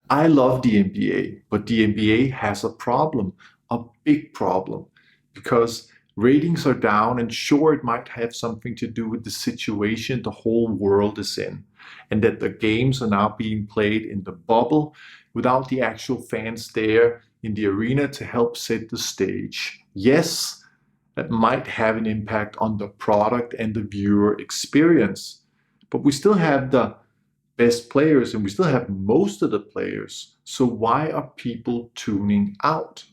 I love the NBA, but the NBA has a problem, a big problem, because ratings are down, and sure, it might have something to do with the situation the whole world is in, and that the games are now being played in the bubble without the actual fans there in the arena to help set the stage. Yes, that might have an impact on the product and the viewer experience, but we still have the best players and we still have most of the players. So why are people tuning out?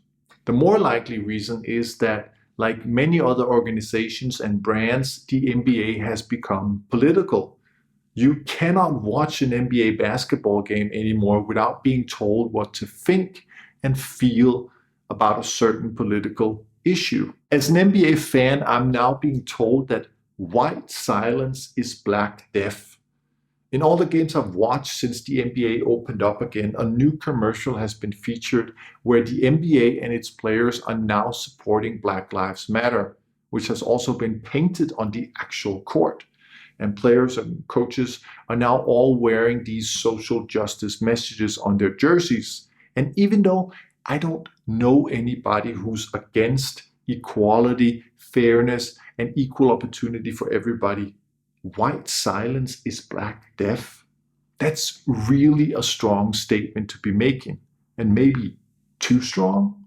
The more likely reason is that, like many other organizations and brands, the NBA has become political. You cannot watch an NBA basketball game anymore without being told what to think and feel about a certain political issue. As an NBA fan, I'm now being told that white silence is black death. In all the games I've watched since the NBA opened up again, a new commercial has been featured where the NBA and its players are now supporting Black Lives Matter, which has also been painted on the actual court. And players and coaches are now all wearing these social justice messages on their jerseys. And even though I don't know anybody who's against equality, fairness, and equal opportunity for everybody, white silence is black death. That's really a strong statement to be making, and maybe too strong.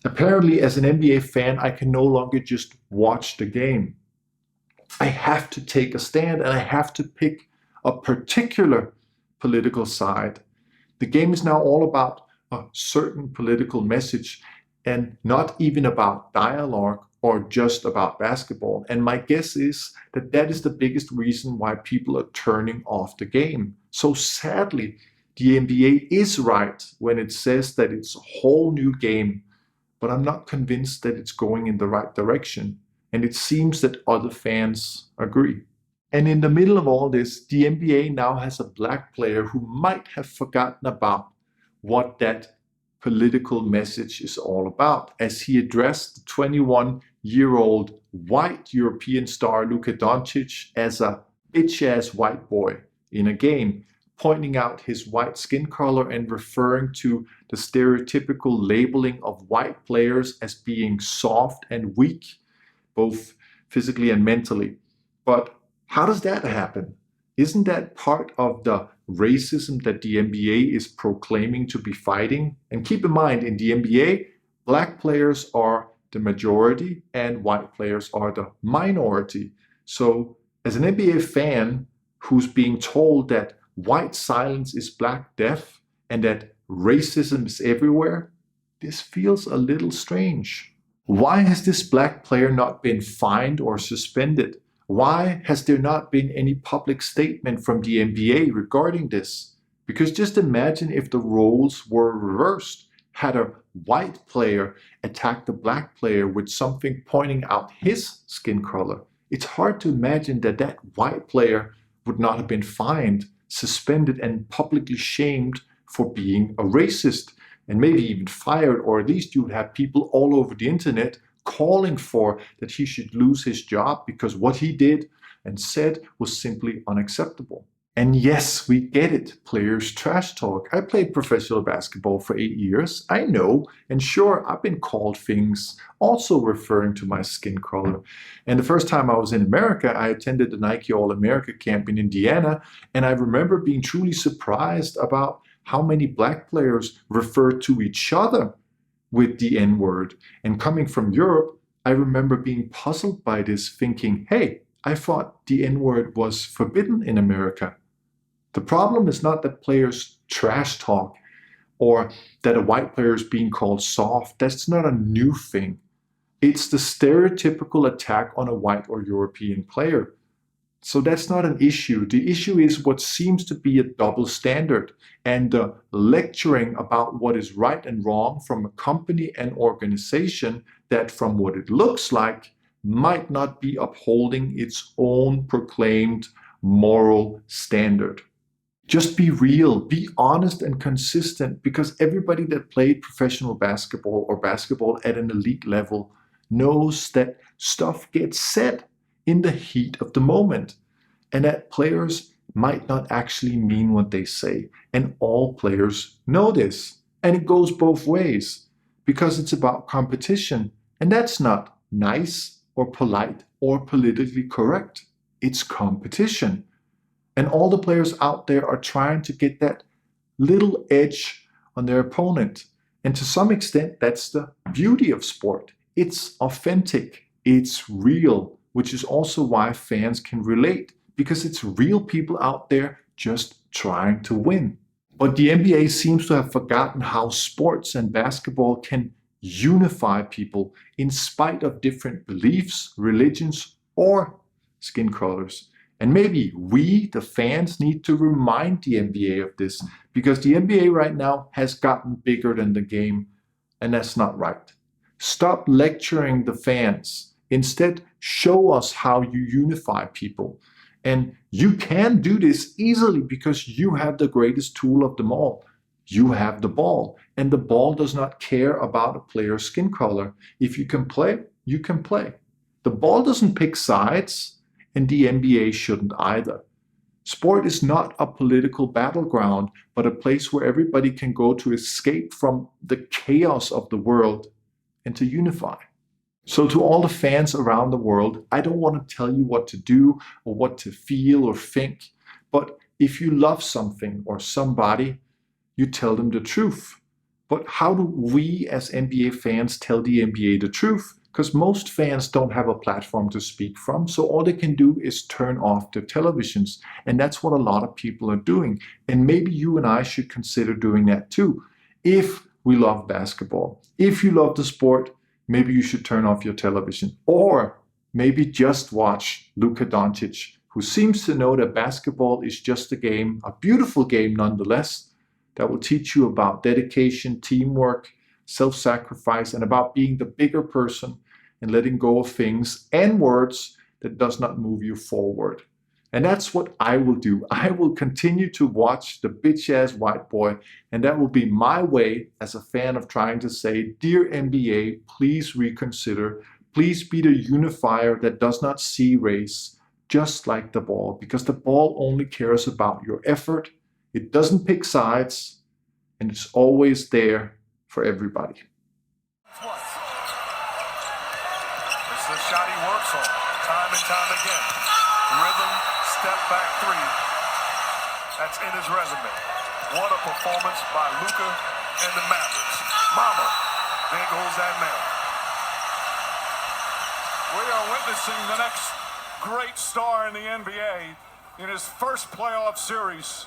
Apparently, as an NBA fan, I can no longer just watch the game. I have to take a stand and I have to pick a particular political side. The game is now all about a certain political message and not even about dialogue or just about basketball. And my guess is that that is the biggest reason why people are turning off the game. So sadly, the NBA is right when it says that it's a whole new game, but I'm not convinced that it's going in the right direction. And it seems that other fans agree. And in the middle of all this, the NBA now has a black player who might have forgotten about what that political message is all about, as he addressed the 21-year-old white European star Luka Doncic as a bitch-ass white boy in a game, pointing out his white skin color and referring to the stereotypical labeling of white players as being soft and weak, both physically and mentally. But how does that happen? Isn't that part of the racism that the NBA is proclaiming to be fighting? And keep in mind, in the NBA, black players are the majority and white players are the minority. So, as an NBA fan who's being told that white silence is black death and that racism is everywhere, this feels a little strange. Why has this black player not been fined or suspended? Why has there not been any public statement from the NBA regarding this? Because just imagine if the roles were reversed. Had a white player attacked a black player with something pointing out his skin color, it's hard to imagine that that white player would not have been fined, suspended, and publicly shamed for being a racist, and maybe even fired, or at least you would have people all over the internet calling for that he should lose his job because what he did and said was simply unacceptable. And yes, we get it. Players trash talk. I played professional basketball for 8 years. I know. And sure, I've been called things also referring to my skin color. And the first time I was in America, I attended the Nike All America camp in Indiana. And I remember being truly surprised about how many black players refer to each other with the N word. And coming from Europe, I remember being puzzled by this, thinking, hey, I thought the N word was forbidden in America. The problem is not that players trash talk or that a white player is being called soft. That's not a new thing. It's the stereotypical attack on a white or European player. So that's not an issue. The issue is what seems to be a double standard and the lecturing about what is right and wrong from a company and organization that, from what it looks like, might not be upholding its own proclaimed moral standard. Just be real, be honest and consistent, because everybody that played professional basketball or basketball at an elite level knows that stuff gets said in the heat of the moment and that players might not actually mean what they say. And all players know this. And it goes both ways because it's about competition. And that's not nice or polite or politically correct. It's competition. And all the players out there are trying to get that little edge on their opponent. And to some extent, that's the beauty of sport. It's authentic, it's real, which is also why fans can relate, because it's real people out there just trying to win. But the NBA seems to have forgotten how sports and basketball can unify people in spite of different beliefs, religions, or skin colors. And maybe we, the fans, need to remind the NBA of this, because the NBA right now has gotten bigger than the game, and that's not right. Stop lecturing the fans. Instead, show us how you unify people. And you can do this easily because you have the greatest tool of them all. You have the ball, and the ball does not care about a player's skin color. If you can play, you can play. The ball doesn't pick sides, and the NBA shouldn't either. Sport is not a political battleground, but a place where everybody can go to escape from the chaos of the world and to unify. So to all the fans around the world, I don't want to tell you what to do or what to feel or think, but if you love something or somebody, you tell them the truth. But how do we as NBA fans tell the NBA the truth? Because most fans don't have a platform to speak from, so all they can do is turn off their televisions. And that's what a lot of people are doing. And maybe you and I should consider doing that too. If we love basketball, if you love the sport, maybe you should turn off your television. Or maybe just watch Luka Doncic, who seems to know that basketball is just a game, a beautiful game nonetheless, that will teach you about dedication, teamwork, self-sacrifice, and about being the bigger person and letting go of things and words that does not move you forward. And that's what I will do. I will continue to watch the bitch-ass white boy, and that will be my way as a fan of trying to say, dear NBA, please reconsider. Please be the unifier that does not see race, just like the ball, because the ball only cares about your effort. It doesn't pick sides, and it's always there for everybody. It's the shot he works on time and time again. Rhythm, step back three. That's in his resume. What a performance by Luka and the Mavericks. Mama, there goes that man. We are witnessing the next great star in the NBA in his first playoff series